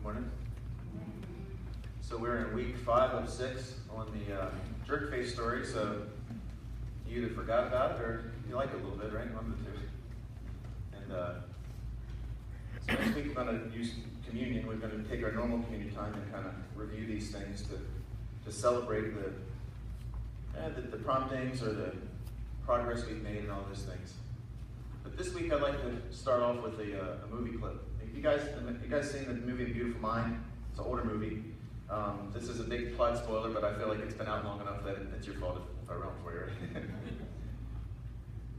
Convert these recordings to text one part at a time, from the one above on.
Morning. So we're in week 5 of 6 on the Jerface story. So you either forgot about it or you like it a little bit, right? One of the two. And so next week we're going to use communion. We're going to take our normal communion time and kind of review these things to celebrate the promptings or the progress we've made and all those things. But this week I'd like to start off with a movie clip. You guys seen the movie A Beautiful Mind? It's an older movie. This is a big plot spoiler, but I feel like it's been out long enough that it's your fault if I ruin it for you, right?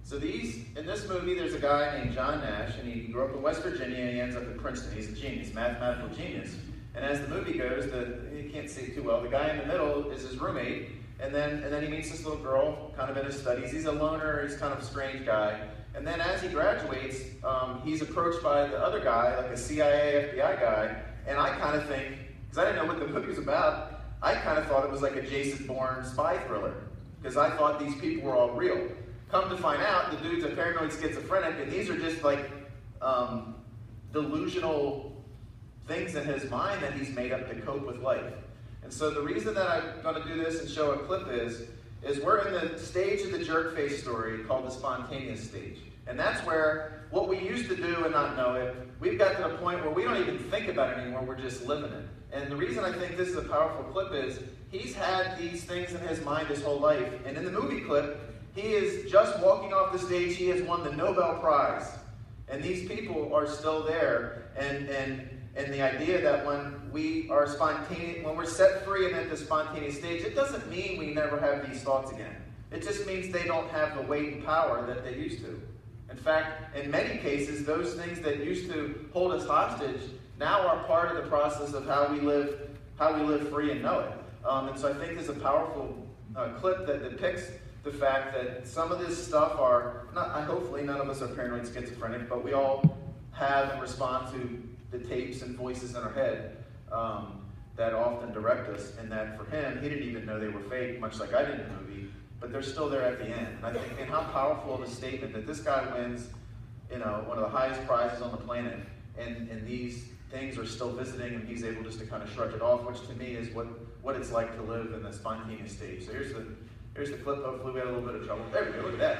So in this movie, there's a guy named John Nash, and he grew up in West Virginia, and he ends up in Princeton. He's a genius, mathematical genius. And as the movie goes, you can't see it too well, the guy in the middle is his roommate, and then he meets this little girl, kind of in his studies. He's a loner, he's kind of a strange guy. And then as he graduates, he's approached by the other guy, like a CIA, FBI guy, and I kind of think, because I didn't know what the movie was about, I kind of thought it was like a Jason Bourne spy thriller, because I thought these people were all real. Come to find out, the dude's a paranoid schizophrenic, and these are just like delusional things in his mind that he's made up to cope with life. And so the reason that I'm going to do this and show a clip is we're in the stage of the Jerface story called the spontaneous stage. And that's where what we used to do and not know it, we've got to the point where we don't even think about it anymore, we're just living it. And the reason I think this is a powerful clip is he's had these things in his mind his whole life. And in the movie clip, he is just walking off the stage, he has won the Nobel Prize. And these people are still there. And the idea that when we are spontaneous, when we're set free and at the spontaneous stage, it doesn't mean we never have these thoughts again. It just means they don't have the weight and power that they used to. In fact, in many cases, those things that used to hold us hostage now are part of the process of how we live free and know it. And so I think there's a powerful clip that depicts the fact that some of this stuff hopefully none of us are paranoid schizophrenic, but we all have and respond to the tapes and voices in our head that often direct us, and that for him, he didn't even know they were fake, much like I did in the movie, but they're still there at the end. And I think, and how powerful of a statement that this guy wins, one of the highest prizes on the planet, and these things are still visiting, and he's able just to kind of shrug it off, which to me is what it's like to live in the spontaneous stage. So here's the clip. Hopefully we had a little bit of trouble. There we go, look at that.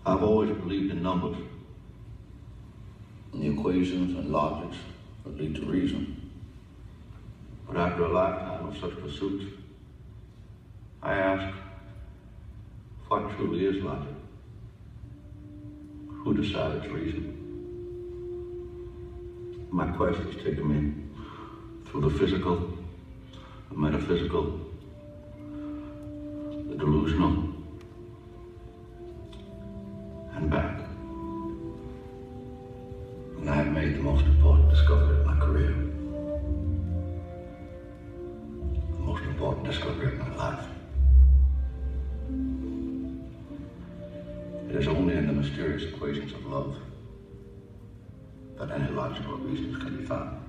I've always believed in numbers, and the equations and logics that lead to reason. But after a lifetime of such pursuits, I ask, what truly is logic? Who decides reason? My quest has taken me through the physical, the metaphysical, the delusional, and back. And I have made the most important discovery of my career. The most important discovery of my life. It is only in the mysterious equations of love that any logical reasons can be found.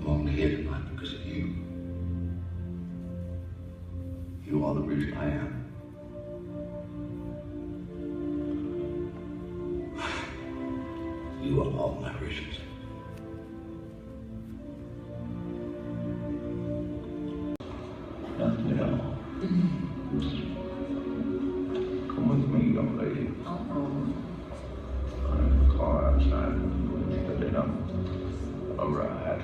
I'm only here tonight because of you. You are the reason I am. You are all my reasons. Nothing at all. Come with me, young lady. I'm in the car outside. Steady up. All right.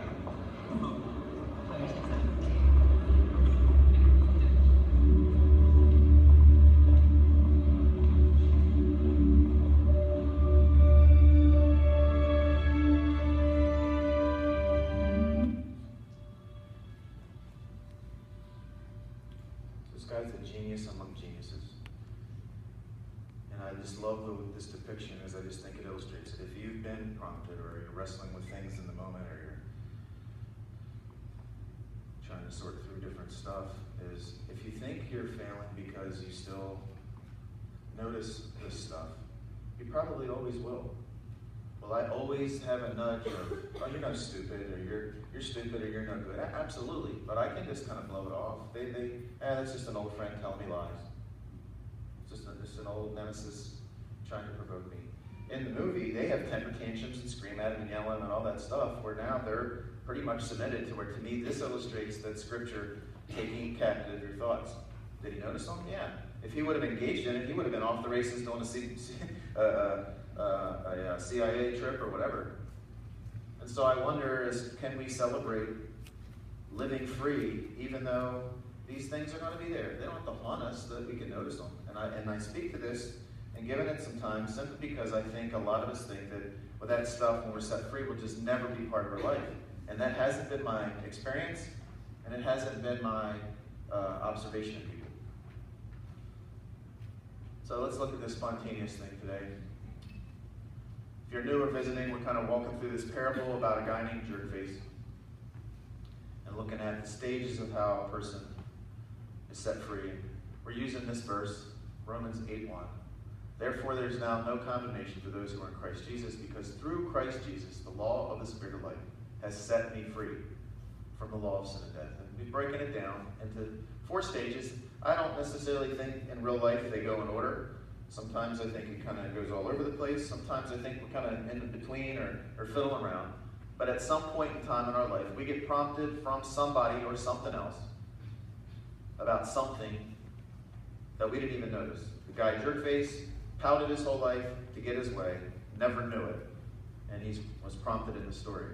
This guy's a genius among geniuses. And I just love this depiction, as I just think it illustrates it. If you've been prompted, or you're wrestling with things in the moment, or you're trying to sort through different different stuff is if you think you're failing because you still notice this stuff, you probably always will. Will I always have a nudge of, oh, you're no stupid, or you're stupid, or you're no good? Absolutely, but I can just kind of blow it off. That's just an old friend telling me lies. It's just an old nemesis trying to provoke me. In the movie, they have temper tantrums and scream at him and yell at him and all that stuff, where now they're pretty much submitted to where, to me, this illustrates that Scripture taking captive your thoughts. Did he notice them? Yeah. If he would have engaged in it, he would have been off the races doing a CIA trip or whatever. And so I wonder, can we celebrate living free even though these things are going to be there? They don't have to haunt us, that we can notice them. And I speak to this and giving it some time simply because I think a lot of us think that with that stuff, when we're set free, will just never be part of our life. And that hasn't been my experience, and it hasn't been my observation of people. So let's look at this spontaneous thing today. If you're new or visiting, we're kind of walking through this parable about a guy named Jerface and looking at the stages of how a person is set free. We're using this verse, Romans 8:1. Therefore, there's now no condemnation for those who are in Christ Jesus, because through Christ Jesus, the law of the Spirit of life has set me free from the law of sin and death. And we're breaking it down into 4 stages. I don't necessarily think in real life they go in order. Sometimes I think it kind of goes all over the place. Sometimes I think we're kind of in between or fiddling around. But at some point in time in our life, we get prompted from somebody or something else about something that we didn't even notice. The guy Jerface pouted his whole life to get his way, never knew it, and he was prompted in the story.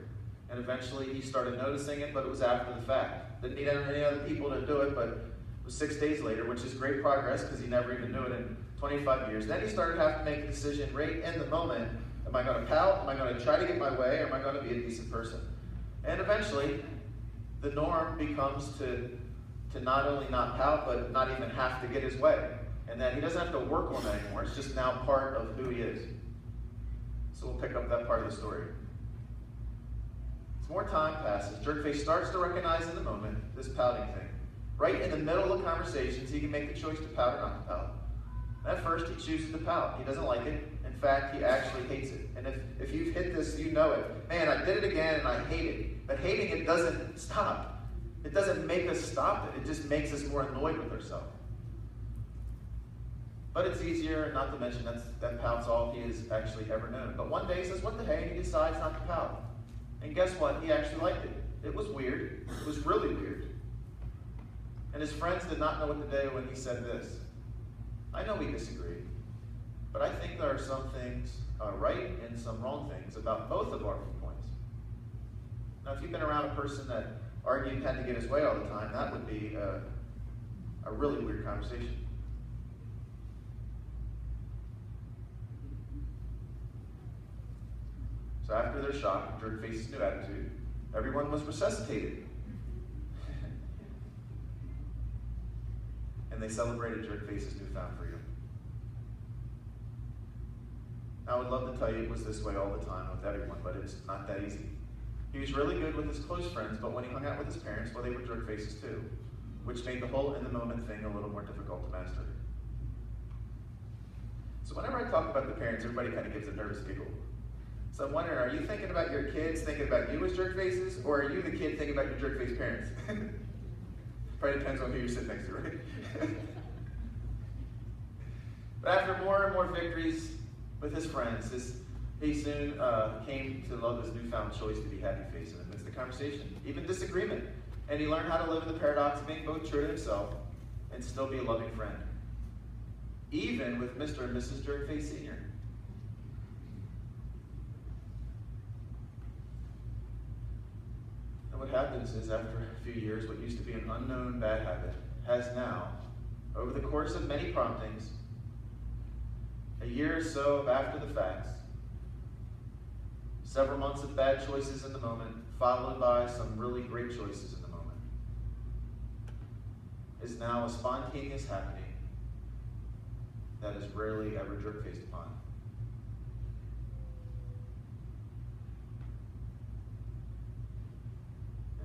And eventually he started noticing it, but it was after the fact. Didn't need any other people to do it, but it was 6 days later, which is great progress because he never even knew it in 25 years. Then he started having to make a decision right in the moment. Am I going to pout? Am I going to try to get my way? Or am I going to be a decent person? And eventually, the norm becomes to not only not pout, but not even have to get his way. And that he doesn't have to work on that anymore. It's just now part of who he is. So we'll pick up that part of the story. As more time passes, Jerface starts to recognize in the moment this pouting thing. Right in the middle of conversations, he can make the choice to pout or not to pout. At first, he chooses to pout. He doesn't like it. In fact, he actually hates it. And if you've hit this, you know it. Man, I did it again and I hate it. But hating it doesn't stop. It doesn't make us stop it. It just makes us more annoyed with ourselves. But it's easier, not to mention that pout's all he has actually ever known. But one day he says, what the hey, and he decides not to pout. And guess what? He actually liked it. It was weird. It was really weird. And his friends did not know what to do when he said this. I know we disagree, but I think there are some things right and some wrong things about both of our viewpoints. Now, if you've been around a person that argued and had to get his way all the time, that would be a really weird conversation. So after their shock, Jerface's new attitude, everyone was resuscitated. And they celebrated Jerface's newfound freedom. I would love to tell you it was this way all the time with everyone, but it's not that easy. He was really good with his close friends, but when he hung out with his parents, well, they were Jerfaces too, which made the whole in-the-moment thing a little more difficult to master. So whenever I talk about the parents, everybody kind of gives a nervous giggle. So I'm wondering, are you thinking about your kids thinking about you as Jerfaces, or are you the kid thinking about your Jerface parents? Probably depends on who you're sitting next to, right? But after more and more victories with his friends, he soon came to love his newfound choice to be happy-faced in the midst of the conversation, even disagreement. And he learned how to live in the paradox of being both true to himself and still be a loving friend, even with Mr. and Mrs. Jerface Sr. And what happens is, after a few years, what used to be an unknown bad habit has now, over the course of many promptings, a year or so of after the facts, several months of bad choices in the moment, followed by some really great choices in the moment, is now a spontaneous happening that is rarely ever jerk-faced upon.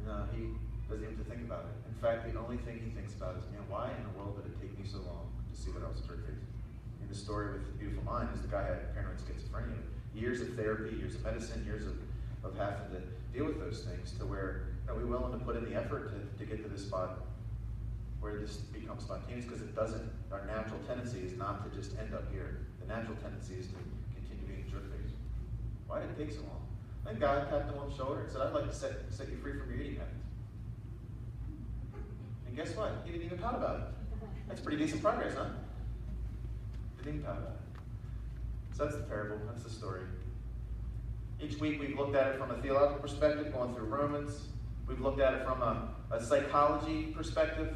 And he doesn't even have to think about it. In In fact, the only thing he thinks about is, man, why in the world did it take me so long to see that I was jerk-faced? And the story with the beautiful mind is the guy had paranoid schizophrenia. Years of therapy, years of medicine, years of having to deal with those things to where we're willing to put in the effort to get to this spot where this becomes spontaneous, because our natural tendency is not to just end up here. The natural tendency is to continue being jerk-faced. Why did it take so long? Then God tapped him on the shoulder and said, I'd like to set you free from your eating habits. And guess what? He didn't even pout about it. That's pretty decent progress, huh? Didn't even pout about it. So that's the parable. That's the story. Each week we've looked at it from a theological perspective, going through Romans. We've looked at it from a psychology perspective,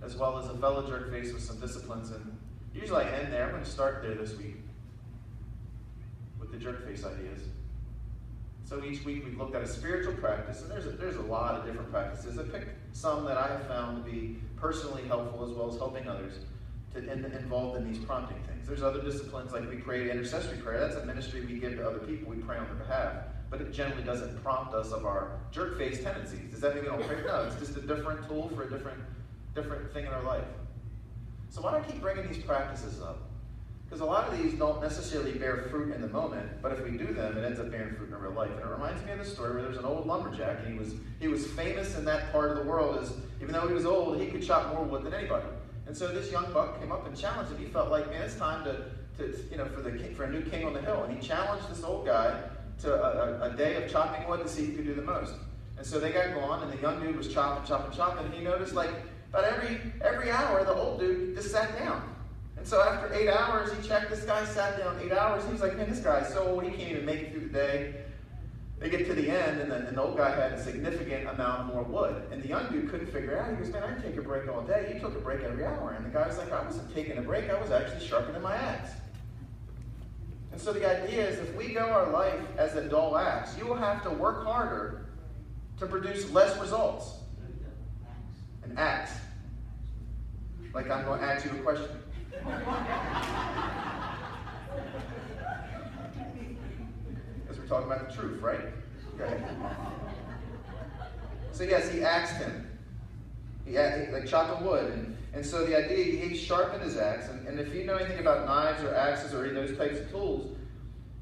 as well as a fellow jerk face with some disciplines. And usually I end there. I'm going to start there this week with the jerk face ideas. So each week we've looked at a spiritual practice, and there's a lot of different practices. I picked some that I have found to be personally helpful, as well as helping others to involved in these prompting things. There's other disciplines, like we pray intercessory prayer. That's a ministry we give to other people. We pray on their behalf. But it generally doesn't prompt us of our jerk-face tendencies. Does that mean we don't pray? No, it's just a different tool for a different thing in our life. So why do I keep bringing these practices up? Because a lot of these don't necessarily bear fruit in the moment, but if we do them, it ends up bearing fruit in real life. And it reminds me of this story where there's an old lumberjack, and he was famous in that part of the world as, even though he was old, he could chop more wood than anybody. And so this young buck came up and challenged him. He felt like, man, it's time for a new king on the hill. And he challenged this old guy to a day of chopping wood to see who could do the most. And so they got going, and the young dude was chopping, and he noticed, like, about every hour, the old dude just sat down. And so after 8 hours, he checked, this guy sat down 8 hours. He was like, man, this guy's so old, he can't even make it through the day. They get to the end, and the old guy had a significant amount more wood. And the young dude couldn't figure it out. He goes, man, I didn't take a break all day. You took a break every hour. And the guy was like, I wasn't taking a break. I was actually sharpening my axe. And so the idea is, if we go our life as a dull axe, you will have to work harder to produce less results. An axe. Like I'm going to ask you a question. Because we're talking about the truth, right? Okay. So yes, he axed him. He like chopping wood. And so the idea, he sharpened his axe. And if you know anything about knives or axes or any of those types of tools,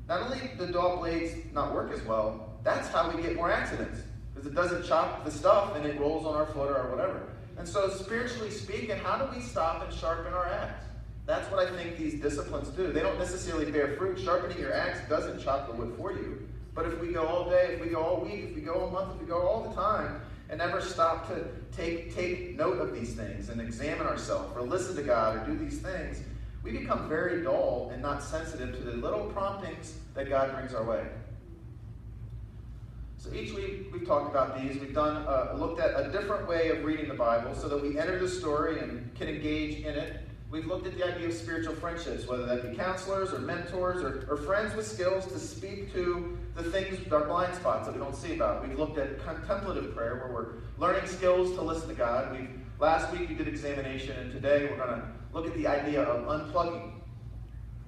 not only do the dull blades not work as well, that's how we get more accidents. Because it doesn't chop the stuff and it rolls on our foot or whatever. And so spiritually speaking, how do we stop and sharpen our axe? That's what I think these disciplines do. They don't necessarily bear fruit. Sharpening your axe doesn't chop the wood for you. But if we go all day, if we go all week, if we go all month, if we go all the time, and never stop to take note of these things and examine ourselves or listen to God or do these things, we become very dull and not sensitive to the little promptings that God brings our way. So each week we've talked about these. We've looked at a different way of reading the Bible so that we enter the story and can engage in it. We've looked at the idea of spiritual friendships, whether that be counselors or mentors or friends with skills to speak to the things, our blind spots that we don't see about. We've looked at contemplative prayer, where we're learning skills to listen to God. Last week we did examination, and today we're going to look at the idea of unplugging.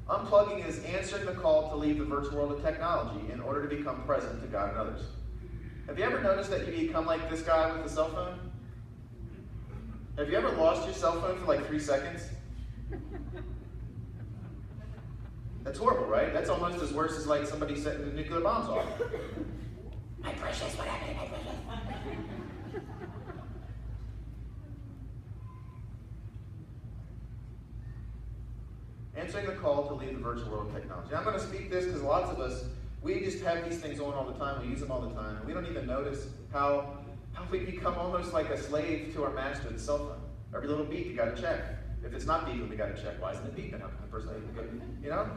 Unplugging is answering the call to leave the virtual world of technology in order to become present to God and others. Have you ever noticed that you become like this guy with the cell phone? Have you ever lost your cell phone for like 3 seconds? That's horrible, right? That's almost as worse as like somebody setting the nuclear bombs off. My precious, what happened to my precious? Answering the call to leave the virtual world of technology. Now, I'm going to speak this because lots of us, we just have these things on all the time. We use them all the time. And we don't even notice how we become almost like a slave to our master, the cell phone. Every little beep, you got to check. If it's not beeping, we got to check. Why isn't it beeping? How can the person, you know?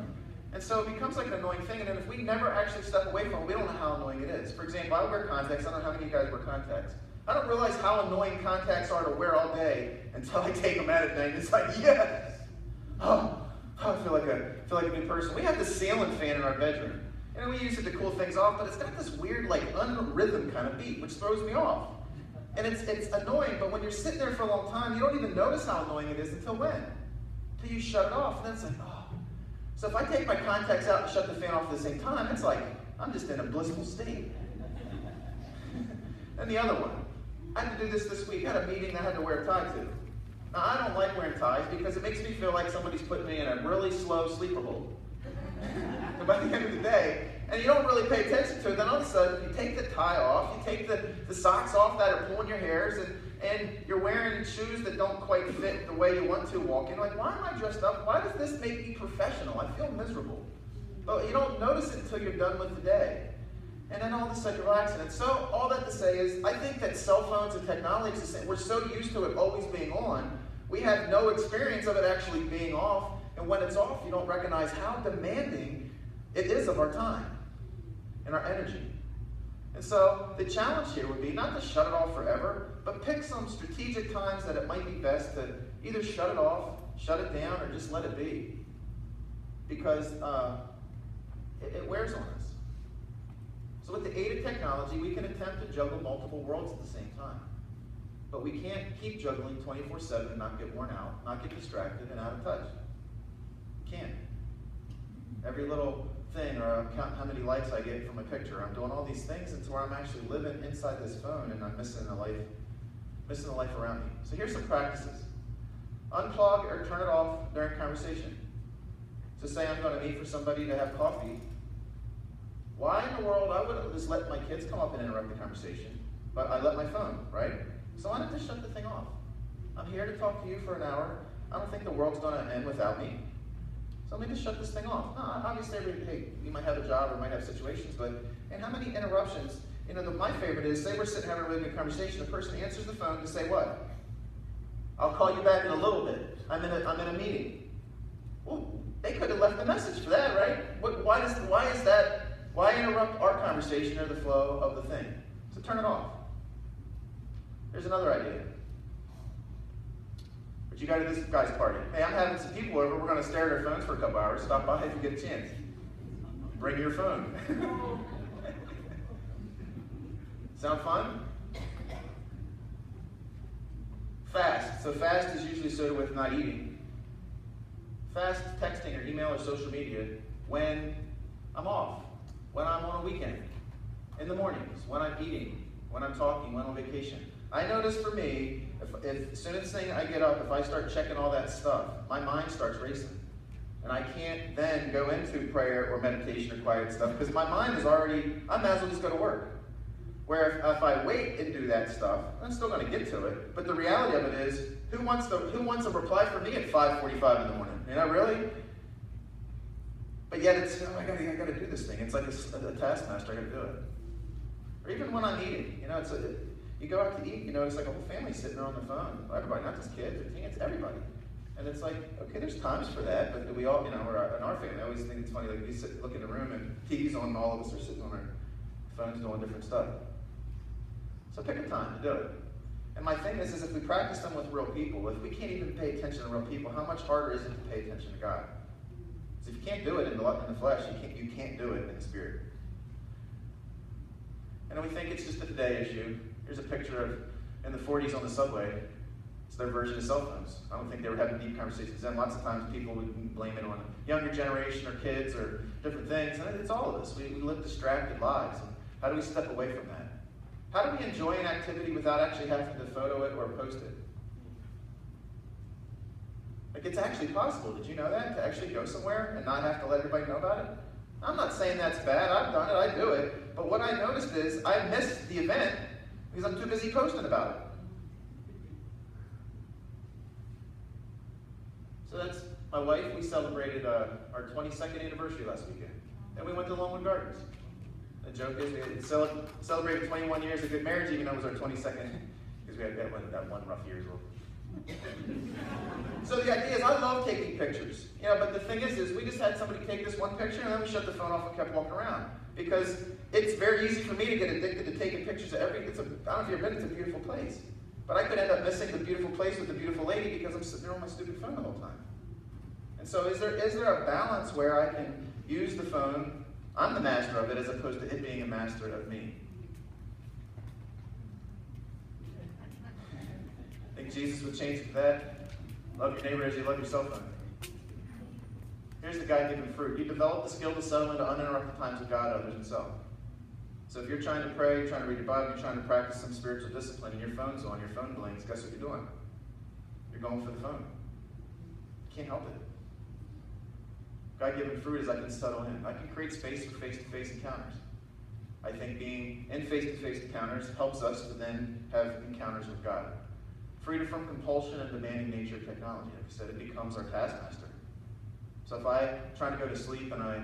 And so it becomes like an annoying thing. And then if we never actually step away from it, we don't know how annoying it is. For example, I wear contacts. I don't know how many of you guys wear contacts. I don't realize how annoying contacts are to wear all day until I take them out at night. It's like, yes! Oh, I feel like a new person. We have the ceiling fan in our bedroom. And we use it to cool things off, but it's got this weird, like, unrhythm kind of beat, which throws me off. And it's annoying, but when you're sitting there for a long time, you don't even notice how annoying it is until when? Until you shut it off, and then it's like, oh. So if I take my contacts out and shut the fan off at the same time, it's like, I'm just in a blissful state. And the other one. I had to do this week. I had a meeting that I had to wear a tie to. Now, I don't like wearing ties because it makes me feel like somebody's putting me in a really slow sleeper hold. And by the end of the day, and you don't really pay attention to it, then all of a sudden you take the tie off, you take the socks off that are pulling your hairs, and you're wearing shoes that don't quite fit the way you want to walk in. Like, why am I dressed up? Why does this make me professional? I feel miserable. But you don't notice it until you're done with the day. And then all of a sudden you're relaxing. And so all that to say is, I think that cell phones and technology, we're so used to it always being on, we have no experience of it actually being off. And when it's off, you don't recognize how demanding it is of our time and our energy. And so the challenge here would be not to shut it off forever, but pick some strategic times that it might be best to either shut it off, shut it down, or just let it be. Because it wears on us. So with the aid of technology, we can attempt to juggle multiple worlds at the same time. But we can't keep juggling 24/7 and not get worn out, not get distracted, and out of touch. Can't. Every little thing, or I'm counting how many likes I get from a picture. I'm doing all these things until where I'm actually living inside this phone and I'm missing the life around me. So here's some practices. Unplug or turn it off during conversation. So say I'm going to meet for somebody to have coffee. Why in the world I wouldn't just let my kids come up and interrupt the conversation, but I let my phone, right? So why not just shut the thing off? I'm here to talk to you for an hour. I don't think the world's going to end without me. So let me just shut this thing off. No, obviously, hey, you might have a job or might have situations, and how many interruptions? My favorite is, say we're sitting having a really good conversation, the person answers the phone to say what? I'll call you back in a little bit. I'm in a meeting. Well, they could have left a message for that, right? Why interrupt our conversation or the flow of the thing? So turn it off. Here's another idea. But you go to this guy's party. Hey, I'm having some people over. We're going to stare at our phones for a couple hours. Stop by if you get a chance. Bring your phone. Sound fun? Fast. So fast is usually associated with not eating. Fast texting or email or social media when I'm off, when I'm on a weekend, in the mornings, when I'm eating, when I'm talking, when I'm on vacation. I notice for me, if as soon as I get up, if I start checking all that stuff, my mind starts racing. And I can't then go into prayer or meditation or quiet stuff because my mind is already, I might as well just go to work. Where if I wait and do that stuff, I'm still going to get to it. But the reality of it is, who wants a reply from me at 5:45 in the morning? Really? But yet it's, I got to do this thing. It's like a taskmaster. I got to do it. Or even when I'm eating, you go out to eat, it's like a whole family sitting there on the phone. Everybody, not just kids, it's everybody. And it's like, okay, there's times for that, but we all, we're in our family. I always think it's funny, like we look in the room and TV's on and all of us are sitting on our phones doing different stuff. So pick a time to do it. And my thing is if we practice them with real people, if we can't even pay attention to real people, how much harder is it to pay attention to God? Because if you can't do it in the flesh, you can't do it in the spirit. And we think it's just a today issue. Here's a picture of in the 40s on the subway. It's their version of cell phones. I don't think they were having deep conversations then. Lots of times people would blame it on the younger generation or kids or different things. And it's all of us. We live distracted lives. And how do we step away from that? How do we enjoy an activity without actually having to photo it or post it? Like, it's actually possible. Did you know that? To actually go somewhere and not have to let everybody know about it? I'm not saying that's bad. I've done it. I do it. But what I noticed is I missed the event because I'm too busy posting about it. So that's my wife. We celebrated our 22nd anniversary last weekend. And we went to Longwood Gardens. The joke is we celebrated 21 years of good marriage, even though it was our 22nd, because we had that one rough year as well. So the idea is I love taking pictures. But the thing is we just had somebody take this one picture and then we shut the phone off and kept walking around. Because it's very easy for me to get addicted to taking pictures of I don't know if you've ever been, it's a beautiful place. But I could end up missing the beautiful place with the beautiful lady because I'm sitting there on my stupid phone the whole time. And so is there a balance where I can use the phone, I'm the master of it, as opposed to it being a master of me? Think Jesus would change it to that? Love your neighbor as you love your cell phone. Here's the guy giving fruit. You develop the skill to settle into uninterrupted times with God, others, and self. So if you're trying to pray, you're trying to read your Bible, you're trying to practice some spiritual discipline, and your phone's on, your phone blinks, guess what you're doing? You're going for the phone. You can't help it. God-given fruit is I can settle in. I can create space for face-to-face encounters. I think being in face-to-face encounters helps us to then have encounters with God. Freedom from compulsion and demanding nature of technology. Like I said, it becomes our taskmaster. So if I'm trying to go to sleep and I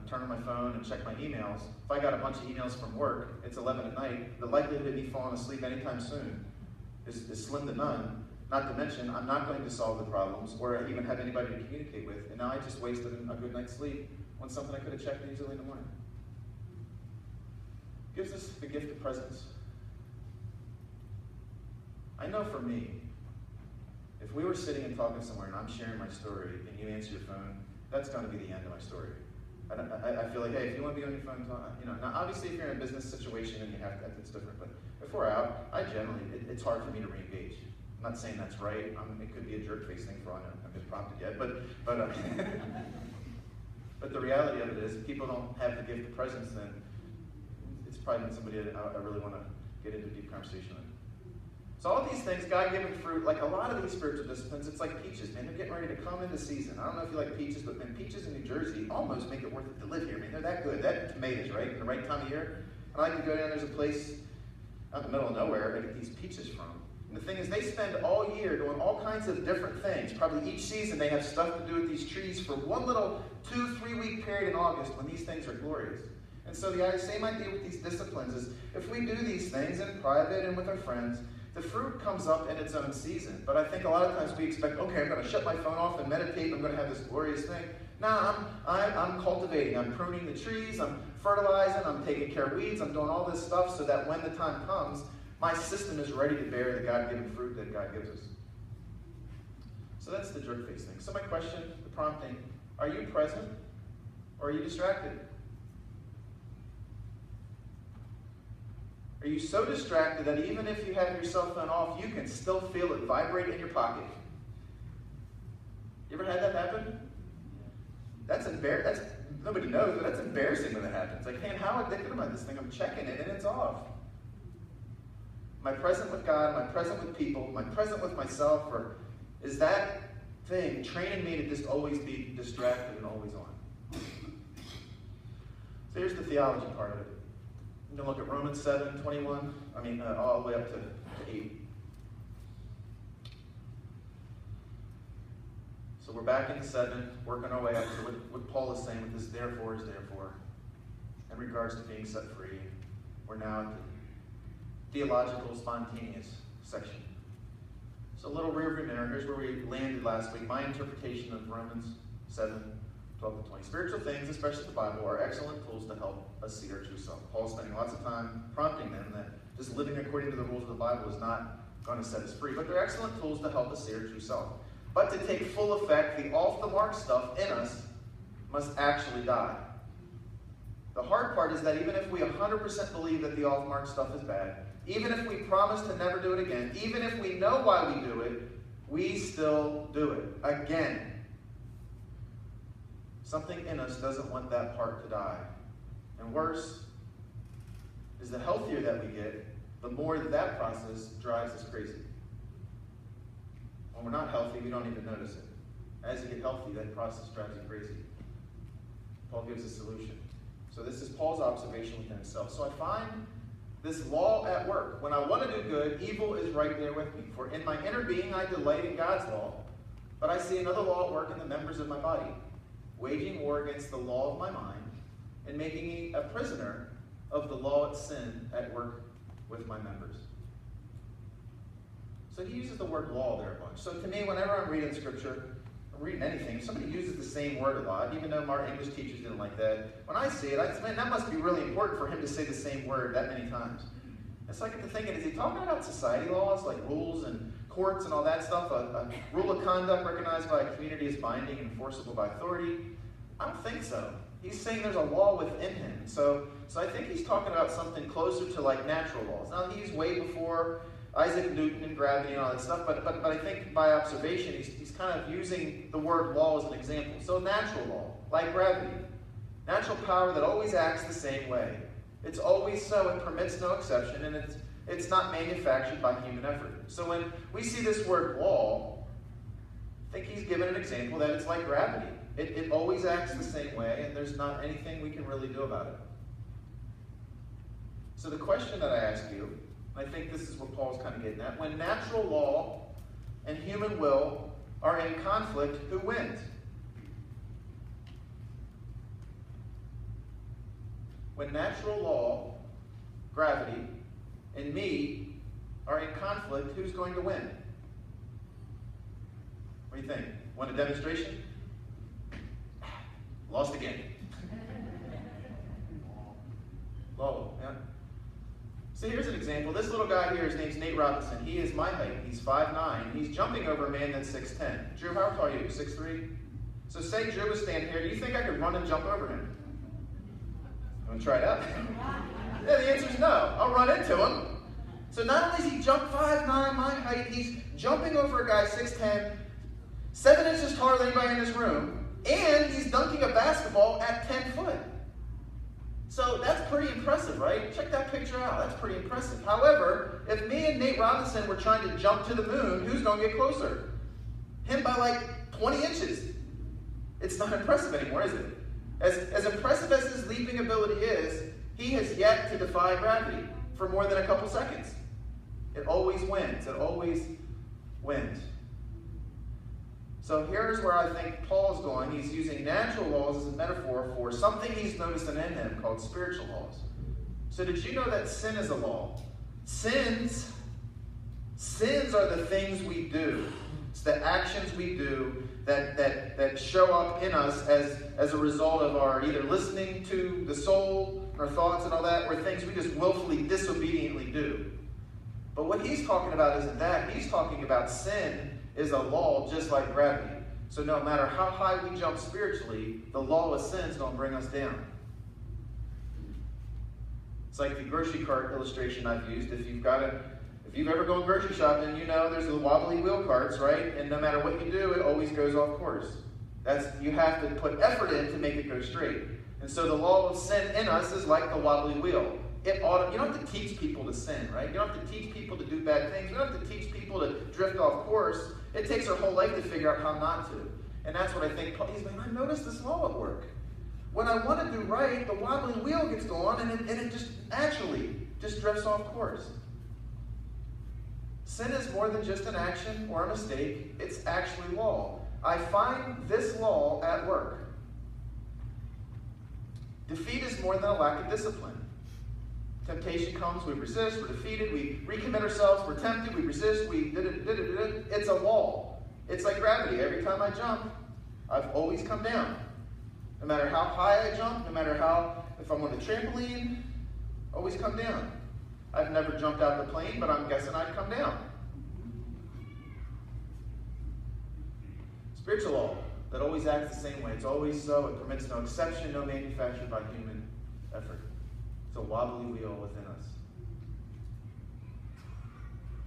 turn on my phone and check my emails, if I got a bunch of emails from work, it's 11 at night, the likelihood of me falling asleep anytime soon is slim to none. Not to mention, I'm not going to solve the problems or even have anybody to communicate with. And now I just wasted a good night's sleep on something I could have checked easily in the morning. Gives us the gift of presence. I know for me, if we were sitting and talking somewhere and I'm sharing my story and you answer your phone, that's going to be the end of my story. I feel like, hey, if you want to be on your phone, now obviously if you're in a business situation and you have to, it's different, but if we're out, it's hard for me to re-engage. I'm not saying that's right. It could be a jerk-face thing for all I know. I haven't been prompted yet, but the reality of it is, if people don't have the gift of presence, then it's probably not somebody I really want to get into a deep conversation with. So all of these things, God-given fruit, like a lot of these spiritual disciplines, it's like peaches, man. They're getting ready to come into season. I don't know if you like peaches, but man, peaches in New Jersey almost make it worth it to live here. I mean, they're that good. That tomatoes, right? In the right time of year. I like to go down. There's a place out in the middle of nowhere I get these peaches from. And the thing is, they spend all year doing all kinds of different things. Probably each season they have stuff to do with these trees for one little 2-3 week period in August when these things are glorious. And so the same idea with these disciplines is, if we do these things in private and with our friends, the fruit comes up in its own season. But I think a lot of times we expect, okay, I'm going to shut my phone off and meditate, I'm going to have this glorious thing. No, I'm cultivating, I'm pruning the trees, I'm fertilizing, I'm taking care of weeds, I'm doing all this stuff so that when the time comes, my system is ready to bear the God-given fruit that God gives us. So that's the jerk-face thing. So my question, the prompting, are you present or are you distracted? Are you so distracted that even if you have your cell phone off, you can still feel it vibrate in your pocket? You ever had that happen? That's embarrassing. Nobody knows, but that's embarrassing when that happens. Like, man, how addicted am I to this thing? I'm checking it and it's off. Am I present with God? Am I present with people? Am I present with myself? Or is that thing training me to just always be distracted and always on? So here's the theology part of it. You can look at Romans 7:21, all the way up to 8. So we're back in 7, working our way up to what Paul is saying with this therefore is therefore. In regards to being set free, we're now at the theological spontaneous section. So a little rearview mirror. Here's where we landed last week. My interpretation of Romans 7:12-20. Spiritual things, especially the Bible, are excellent tools to help us see our true self. Paul's spending lots of time prompting them that just living according to the rules of the Bible is not going to set us free. But they're excellent tools to help us see our true self. But to take full effect, the off-the-mark stuff in us must actually die. The hard part is that even if we 100% believe that the off-mark stuff is bad, even if we promise to never do it again, even if we know why we do it, we still do it again. Something in us doesn't want that part to die. And worse is the healthier that we get, the more that process drives us crazy. When we're not healthy, we don't even notice it. As you get healthy, that process drives you crazy. Paul gives a solution. So this is Paul's observation within himself. So I find this law at work. When I want to do good, evil is right there with me. For in my inner being I delight in God's law, but I see another law at work in the members of my body, waging war against the law of my mind, and making me a prisoner of the law of sin at work with my members. So he uses the word law there a bunch. So to me, whenever I'm reading scripture, I'm reading anything, if somebody uses the same word a lot, even though our English teachers didn't like that, when I see it, I say, man, that must be really important for him to say the same word that many times. And so I get to thinking, is he talking about society laws, like rules and courts and all that stuff, a rule of conduct recognized by a community as binding and enforceable by authority? I don't think so. He's saying there's a law within him. So I think he's talking about something closer to like natural laws. Now, he's way before Isaac Newton and gravity and all that stuff, but I think by observation, he's kind of using the word law as an example. So natural law, like gravity. Natural power that always acts the same way. It's always so. It permits no exception, and it's not manufactured by human effort. So when we see this word law, I think he's given an example that it's like gravity. It always acts the same way, and there's not anything we can really do about it. So the question that I ask you, and I think this is what Paul's kind of getting at, when natural law and human will are in conflict, who wins? When natural law, gravity, and me are in conflict, who's going to win? What do you think? Want a demonstration? Lost again. Law, yeah. So here's an example. This little guy here, his name's Nate Robinson. He is my height. He's 5'9". He's jumping over a man that's 6'10". Drew, how tall are you? 6'3"? So say Drew was standing here. Do you think I could run and jump over him? You want to try it out? Yeah, the answer is no. I'll run into him. So not only is he jumped 5'9", my height, he's jumping over a guy 6'10", 7 inches taller than anybody in this room, and he's dunking a basketball at 10 foot. So that's pretty impressive, right? Check that picture out. That's pretty impressive. However, if me and Nate Robinson were trying to jump to the moon, who's going to get closer? Him by like 20 inches. It's not impressive anymore, is it? As impressive as his leaping ability is, he has yet to defy gravity for more than a couple seconds. It always wins. It always wins. So here's where I think Paul's going. He's using natural laws as a metaphor for something he's noticing in him called spiritual laws. So did you know that sin is a law? Sins are the things we do. It's the actions we do that show up in us as a result of our either listening to the soul, our thoughts and all that, or things we just willfully, disobediently do. But what he's talking about isn't that. He's talking about sin is a law just like gravity. So no matter how high we jump spiritually, the law of sin is going to bring us down. It's like the grocery cart illustration I've used. If you've ever gone grocery shopping, you know there's the wobbly wheel carts, right? And no matter what you do, it always goes off course. You have to put effort in to make it go straight. And so the law of sin in us is like the wobbly wheel. You don't have to teach people to sin, right? You don't have to teach people to do bad things. You don't have to teach people to drift off course. It takes our whole life to figure out how not to. And that's what I think Paul, he's like, I noticed this law at work. When I want to do right, the wobbly wheel gets going and it just naturally just drifts off course. Sin is more than just an action or a mistake. It's actually law. I find this law at work. Defeat is more than a lack of discipline. Temptation comes, we resist, we're defeated, we recommit ourselves, we're tempted, we resist, It's a law. It's like gravity. Every time I jump, I've always come down. No matter how high I jump, no matter if I'm on the trampoline, always come down. I've never jumped out of the plane, but I'm guessing I'd come down. Spiritual law that always acts the same way. It's always so. It permits no exception, no manufactured by human effort. It's a wobbly wheel within us.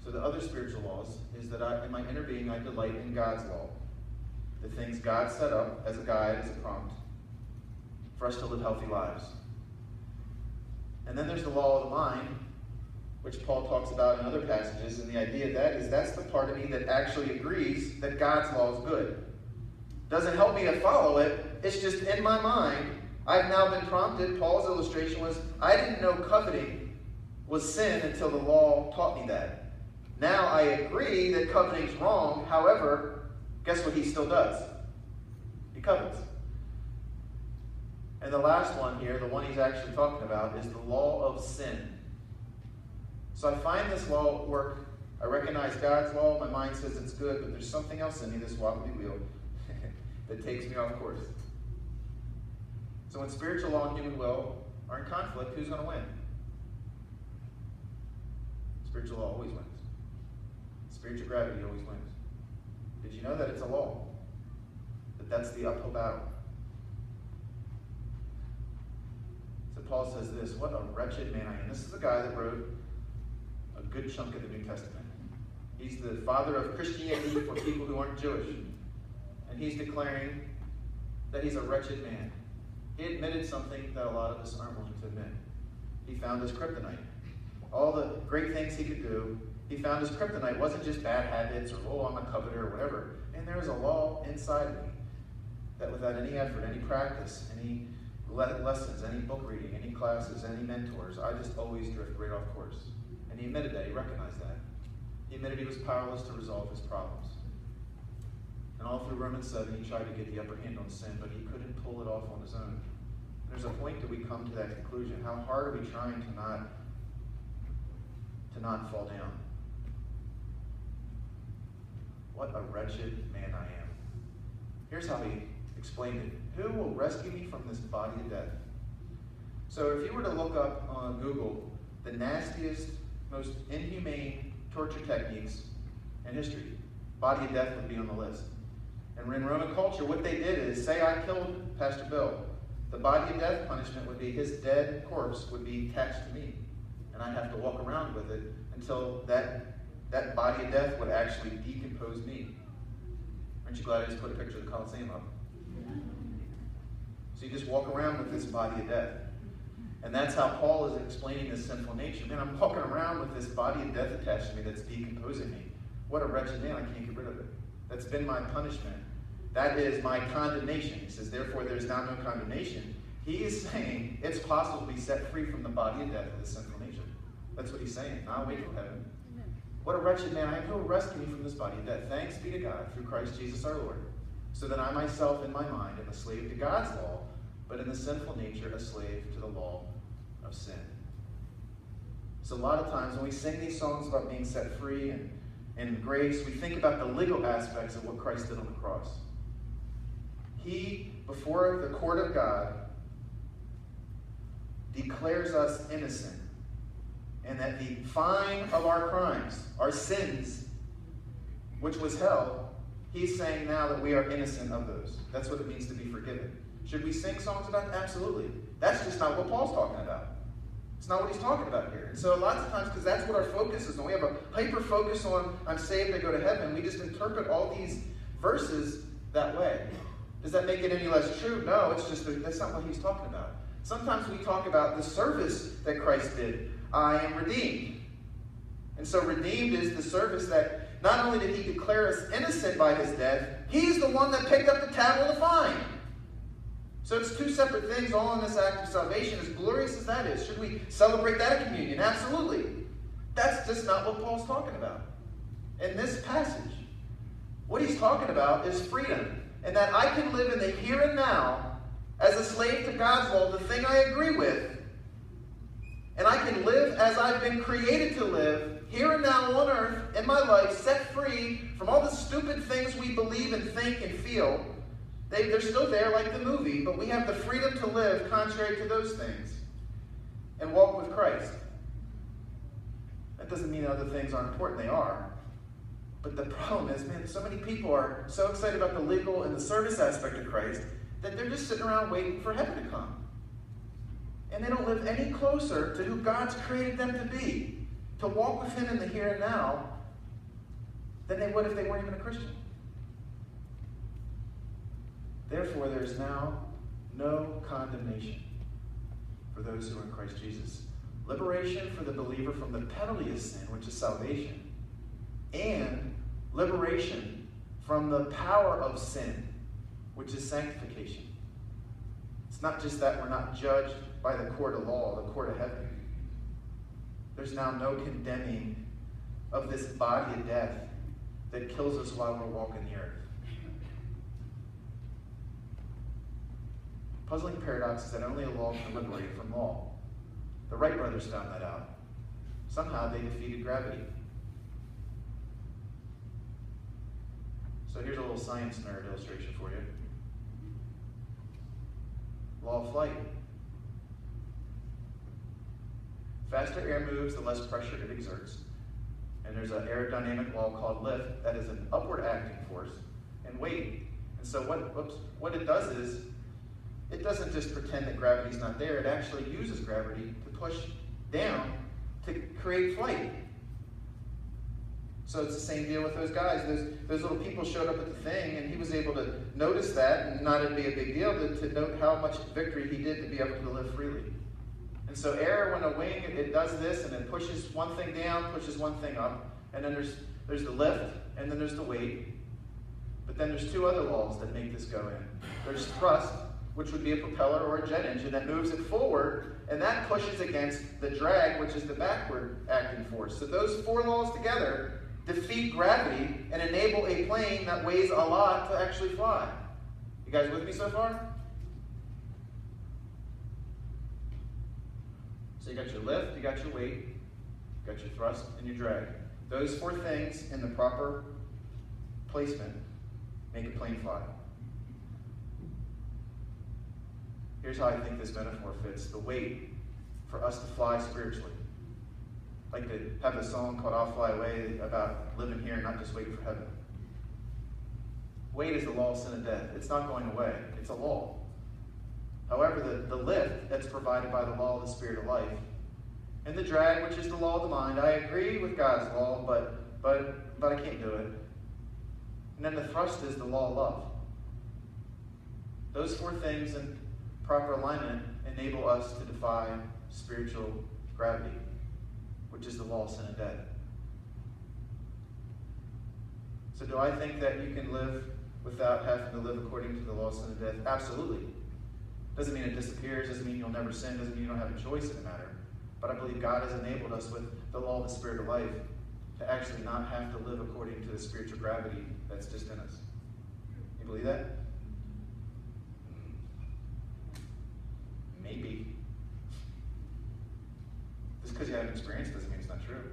So the other spiritual laws is that in my inner being, I delight in God's law. The things God set up as a guide, as a prompt, for us to live healthy lives. And then there's the law of the mind, which Paul talks about in other passages, and the idea of that is that's the part of me that actually agrees that God's law is good. Doesn't help me to follow it, it's just in my mind. I've now been prompted. Paul's illustration was, I didn't know coveting was sin until the law taught me that. Now I agree that coveting's wrong, however, guess what he still does? He covets. And the last one here, the one he's actually talking about, is the law of sin. So I find this law at work. I recognize God's law. My mind says it's good, but there's something else in me, this wobbly wheel, that takes me off course. So when spiritual law and human will are in conflict, who's going to win? Spiritual law always wins. Spiritual gravity always wins. Did you know that it's a law? That's the uphill battle. So Paul says this, what a wretched man I am. This is the guy that wrote a good chunk of the New Testament. He's the father of Christianity for people who aren't Jewish. And he's declaring that he's a wretched man. He admitted something that a lot of us aren't willing to admit. He found his kryptonite. All the great things he could do, he found his kryptonite. It wasn't just bad habits or, oh, I'm a coveter or whatever. And there's a law inside of me that without any effort, any practice, any lessons, any book reading, any classes, any mentors, I just always drift right off course. And he admitted that. He recognized that. He admitted he was powerless to resolve his problems. And all through Romans 7, he tried to get the upper hand on sin, but he couldn't pull it off on his own. There's a point that we come to that conclusion. How hard are we trying to not fall down? What a wretched man I am. Here's how he explained it. Who will rescue me from this body of death? So if you were to look up on Google the nastiest, most inhumane torture techniques in history, body of death would be on the list. And in Roman culture, what they did is, say I killed Pastor Bill, the body of death punishment would be his dead corpse would be attached to me. And I'd have to walk around with it until that body of death would actually decompose me. Aren't you glad I just put a picture of the Colosseum up? So you just walk around with this body of death. And that's how Paul is explaining this sinful nature. Man, I'm walking around with this body of death attached to me that's decomposing me. What a wretched man, I can't get rid of it. That's been my punishment. That is my condemnation. He says, therefore, there's now no condemnation. He is saying it's possible to be set free from the body of death of the sinful nature. That's what he's saying. I'll wait till heaven. What a wretched man I am. Who will rescue me from this body of death? Thanks be to God through Christ Jesus our Lord. So that I myself in my mind am a slave to God's law, but in the sinful nature a slave to the law of sin. So a lot of times when we sing these songs about being set free and grace, we think about the legal aspects of what Christ did on the cross. He, before the court of God, declares us innocent. And that the fine of our crimes, our sins, which was hell, he's saying now that we are innocent of those. That's what it means to be forgiven. Should we sing songs about it? Absolutely. That's just not what Paul's talking about. It's not what he's talking about here. And so lots of times, because that's what our focus is, when we have a hyper focus on, I'm saved, I go to heaven, we just interpret all these verses that way. Does that make it any less true? No, it's just that's not what he's talking about. Sometimes we talk about the service that Christ did. I am redeemed. And so redeemed is the service that not only did he declare us innocent by his death, he's the one that picked up the tab on the fine. So it's two separate things all in this act of salvation, as glorious as that is. Should we celebrate that at communion? Absolutely. That's just not what Paul's talking about. In this passage, what he's talking about is freedom. And that I can live in the here and now as a slave to God's law, the thing I agree with, and I can live as I've been created to live, here and now on earth, in my life, set free from all the stupid things we believe and think and feel. They're still there like the movie, but we have the freedom to live contrary to those things and walk with Christ. That doesn't mean other things aren't important. They are. But the problem is, man, so many people are so excited about the legal and the service aspect of Christ that they're just sitting around waiting for heaven to come. And they don't live any closer to who God's created them to be, to walk with him in the here and now, than they would if they weren't even a Christian. Therefore, there is now no condemnation for those who are in Christ Jesus. Liberation for the believer from the penalty of sin, which is salvation, and liberation from the power of sin, which is sanctification. It's not just that we're not judged by the court of law, the court of heaven. There's now no condemning of this body of death that kills us while we're walking the earth. Puzzling paradox is that only a law can liberate from law. The Wright brothers found that out. Somehow they defeated gravity. So here's a little science nerd illustration for you. Law of flight. Faster air moves, the less pressure it exerts. And there's an aerodynamic law called lift that is an upward acting force and weight. And so what it does is, it doesn't just pretend that gravity's not there. It actually uses gravity to push down to create flight. So it's the same deal with those guys. Those little people showed up at the thing, and he was able to notice that, and not it'd be a big deal to note how much victory he did to be able to live freely. And so air, when a wing, it does this, and it pushes one thing down, pushes one thing up, and then there's the lift, and then there's the weight. But then there's two other laws that make this go in. There's thrust, which would be a propeller or a jet engine that moves it forward, and that pushes against the drag, which is the backward acting force. So those four laws together defeat gravity and enable a plane that weighs a lot to actually fly. You guys with me so far? So you got your lift, you got your weight, you got your thrust, and your drag. Those four things in the proper placement make a plane fly. Here's how I think this metaphor fits. The weight for us to fly spiritually. Like to have a song called I'll Fly Away about living here and not just waiting for heaven. Weight is the law of sin and death. It's not going away. It's a law. However, the lift that's provided by the law of the Spirit of life, and the drag, which is the law of the mind, I agree with God's law, but I can't do it. And then the thrust is the law of love. Those four things in proper alignment enable us to defy spiritual gravity, which is the law of sin and death. So do I think that you can live without having to live according to the law of sin and death? Absolutely. Doesn't mean it disappears, doesn't mean you'll never sin, doesn't mean you don't have a choice in the matter. But I believe God has enabled us with the law of the Spirit of life to actually not have to live according to the spiritual gravity that's just in us. You believe that? Maybe. Just because you haven't experienced doesn't mean it's not true.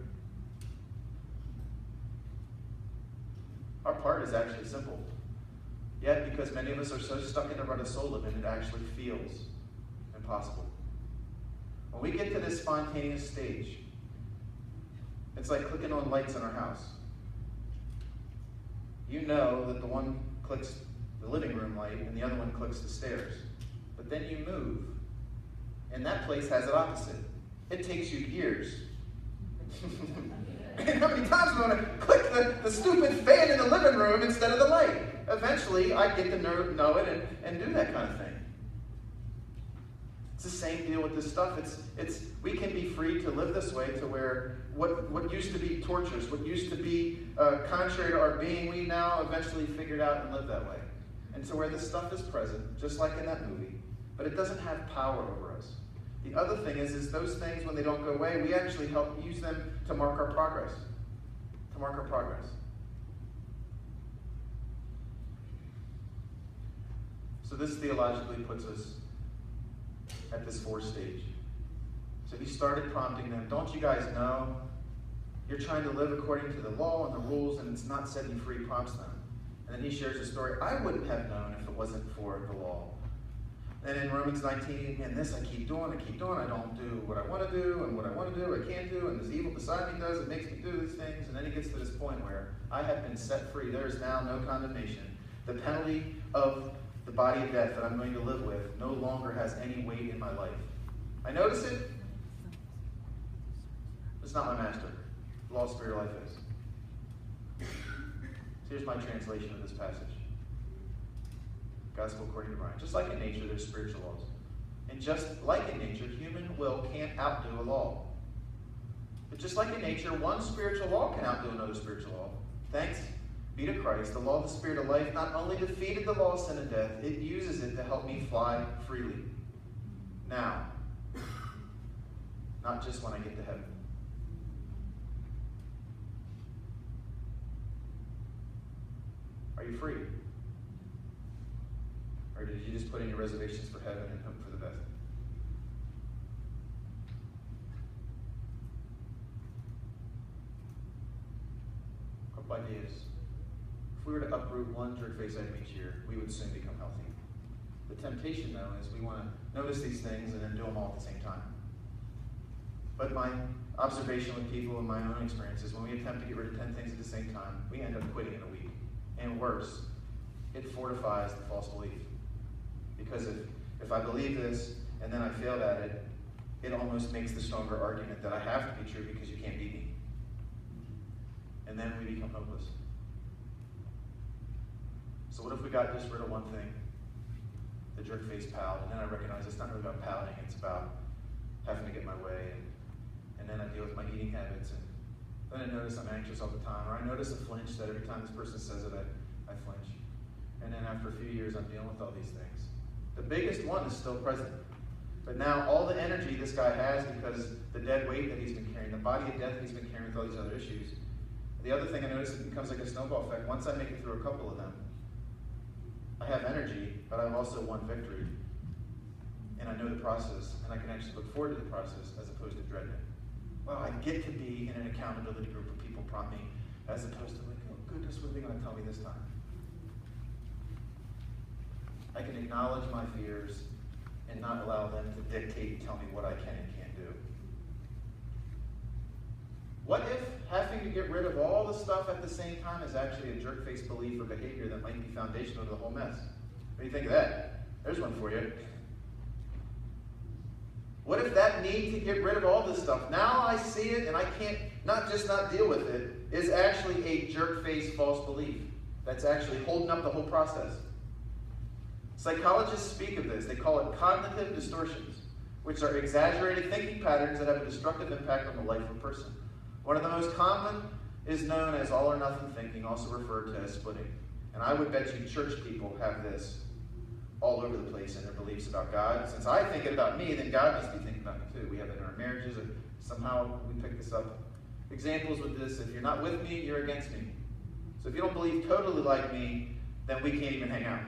Our part is actually simple. Yet, because many of us are so stuck in the rut of soul living, it actually feels impossible. When we get to this spontaneous stage, it's like clicking on lights in our house. You know that the one clicks the living room light and the other one clicks the stairs. But then you move, and that place has it opposite. It takes you years. And how many times am I going to click the stupid fan in the living room instead of the light? Eventually, I get to know it and do that kind of thing. It's the same deal with this stuff. We can be free to live this way to where what used to be torturous, what used to be contrary to our being, we now eventually figured out and live that way. And so where this stuff is present, just like in that movie, but it doesn't have power over us. The other thing is those things, when they don't go away, we actually help use them to mark our progress. To mark our progress. So this theologically puts us at this fourth stage. So he started prompting them, don't you guys know you're trying to live according to the law and the rules and it's not setting you free, prompts them. And then he shares a story. I wouldn't have known if it wasn't for the law. And in Romans 19, and this I keep doing, I don't do what I want to do, and what I want to do, I can't do, and this evil beside me does, it makes me do these things. And then he gets to this point where I have been set free. There is now no condemnation. The penalty of the body of death that I'm going to live with no longer has any weight in my life. I notice it. It's not my master. The law of spirit life is. So here's my translation of this passage. Gospel according to Brian. Just like in nature, there's spiritual laws. And just like in nature, human will can't outdo a law. But just like in nature, one spiritual law can outdo another spiritual law. Thanks be to Christ, the law of the Spirit of life not only defeated the law of sin and death, it uses it to help me fly freely. Now. Not just when I get to heaven. Are you free? Or did you just put in your reservations for heaven and hope for the best? A couple ideas. If we were to uproot one Jerface item each year, we would soon become healthy. The temptation, though, is we want to notice these things and then do them all at the same time. But my observation with people and my own experiences, when we attempt to get rid of 10 things at the same time, we end up quitting in a week. And worse, it fortifies the false belief. Because if I believe this and then I failed at it, it almost makes the stronger argument that I have to be true because you can't beat me. and then we become hopeless. So what if we got just rid of one thing? The jerk-faced pout, and then I recognize it's not really about pouting, it's about having to get my way, and then I deal with my eating habits, and then I notice I'm anxious all the time, or I notice a flinch that every time this person says it, I flinch. And then after a few years, I'm dealing with all these things. The biggest one is still present. But now all the energy this guy has because the dead weight that he's been carrying, the body of death that he's been carrying with all these other issues. The other thing I notice, it becomes like a snowball effect. Once I make it through a couple of them, I have energy, but I've also won victory. And I know the process, and I can actually look forward to the process as opposed to dreading it. Well, I get to be in an accountability group where people prompt me, as opposed to like, oh goodness, what are they going to tell me this time? I can acknowledge my fears and not allow them to dictate and tell me what I can and can't do. What if having to get rid of all the stuff at the same time is actually a jerk-faced belief or behavior that might be foundational to the whole mess? What do you think of that? There's one for you. What if that need to get rid of all this stuff, now I see it and I can't not just not deal with it, is actually a jerk-faced false belief that's actually holding up the whole process? Psychologists speak of this. They call it cognitive distortions, which are exaggerated thinking patterns that have a destructive impact on the life of a person. One of the most common is known as all or nothing thinking, also referred to as splitting. And I would bet you church people have this all over the place in their beliefs about God. Since I think it about me, then God must be thinking about me too. We have it in our marriages, and somehow we pick this up. Examples with this: if you're not with me, you're against me. So if you don't believe totally like me, then we can't even hang out.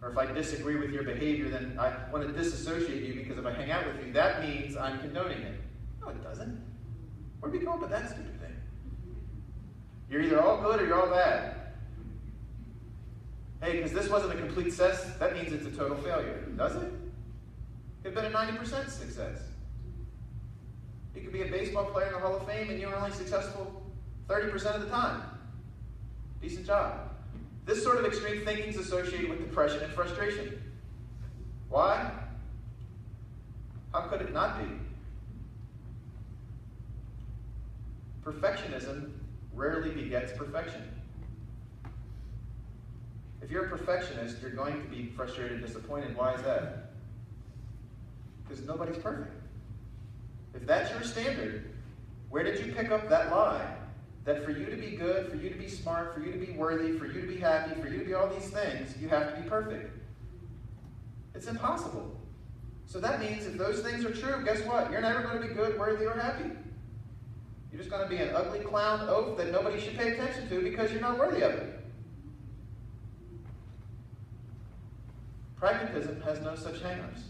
Or if I disagree with your behavior, then I want to disassociate you, because if I hang out with you, that means I'm condoning it. No, it doesn't. Where do we go up with that stupid thing? You're either all good or you're all bad. Hey, because this wasn't a complete success, that means it's a total failure. Does it? It could have been a 90% success. You could be a baseball player in the Hall of Fame and you're only successful 30% of the time. Decent job. This sort of extreme thinking is associated with depression and frustration. Why? How could it not be? Perfectionism rarely begets perfection. If you're a perfectionist, you're going to be frustrated and disappointed. Why is that? Because nobody's perfect. If that's your standard, where did you pick up that lie? That for you to be good, for you to be smart, for you to be worthy, for you to be happy, for you to be all these things, you have to be perfect. It's impossible. So that means if those things are true, guess what? You're never going to be good, worthy, or happy. You're just going to be an ugly clown oaf that nobody should pay attention to because you're not worthy of it. Pragmatism has no such hang-ups.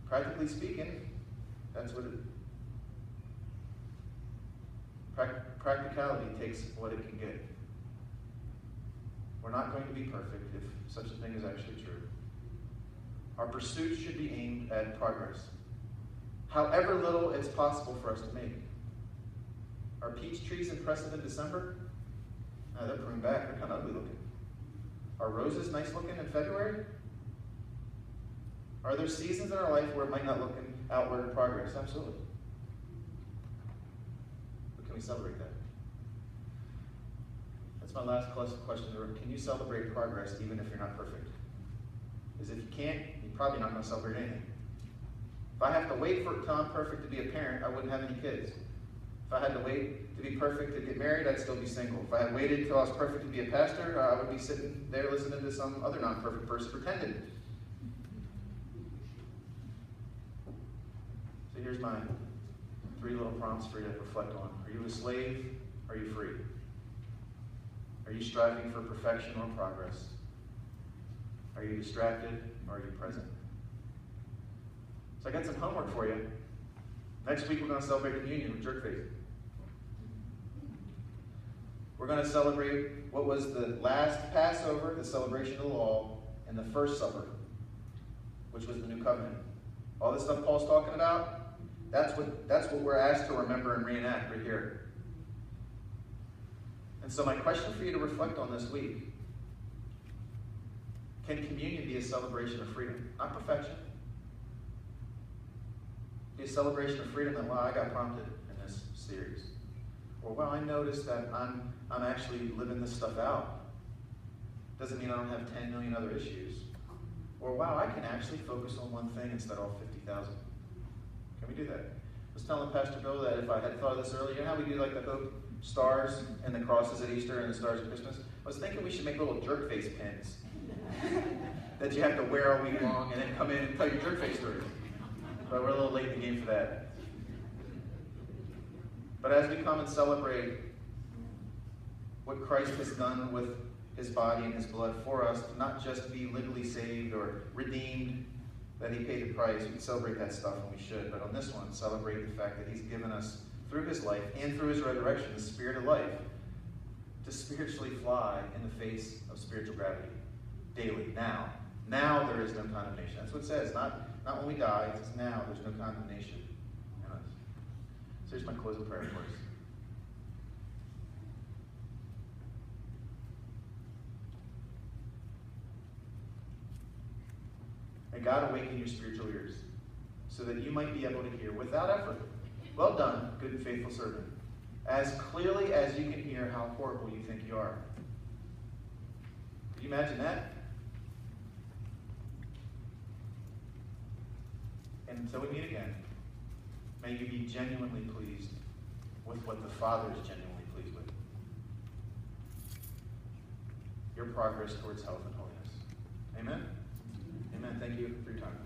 Practically speaking, that's what it is. Practicality takes what it can get. We're not going to be perfect if such a thing is actually true. Our pursuit should be aimed at progress, however little it's possible for us to make. Are peach trees impressive in December? No, they're pruned back. They're kind of ugly looking. Are roses nice looking in February? Are there seasons in our life where it might not look in outward progress? Absolutely. But can we celebrate that? That's my last question in the room. Can you celebrate progress even if you're not perfect? Because if you can't, you're probably not going to celebrate anything. If I have to wait for until I'm perfect to be a parent, I wouldn't have any kids. If I had to wait to be perfect to get married, I'd still be single. If I had waited until I was perfect to be a pastor, I would be sitting there listening to some other non-perfect person pretending. So here's my 3 little prompts for you to reflect on. Are you a slave? Are you free? Are you striving for perfection or progress? Are you distracted or are you present? So I got some homework for you. Next week we're going to celebrate communion with Jerface. We're going to celebrate what was the last Passover, the celebration of the law, and the first supper, which was the new covenant. All this stuff Paul's talking about, that's what we're asked to remember and reenact right here. And so my question for you to reflect on this week: can communion be a celebration of freedom? Not perfection. Be a celebration of freedom. That why I got prompted in this series. Or, well, I noticed that I'm actually living this stuff out. Doesn't mean I don't have 10 million other issues. Or, wow, I can actually focus on one thing instead of all 50,000. Can we do that? I was telling Pastor Bill that if I had thought of this earlier, you know how we do like the hope stars and the crosses at Easter and the stars at Christmas? I was thinking we should make little jerk face pins that you have to wear all week long and then come in and tell your jerk face story. But we're a little late in the game for that. But as we come and celebrate what Christ has done with his body and his blood for us, to not just be legally saved or redeemed, that he paid the price. We can celebrate that stuff, and we should. But on this one, celebrate the fact that he's given us, through his life and through his resurrection, the spirit of life, to spiritually fly in the face of spiritual gravity daily, now. Now there is no condemnation. That's what it says. Not when we die. It says now there's no condemnation in us. So here's my closing prayer for us. May God awaken your spiritual ears so that you might be able to hear without effort, well done, good and faithful servant, as clearly as you can hear how horrible you think you are. Can you imagine that? And until we meet again, may you be genuinely pleased with what the Father is genuinely pleased with. Your progress towards health and holiness. Amen? Amen. Thank you for your time.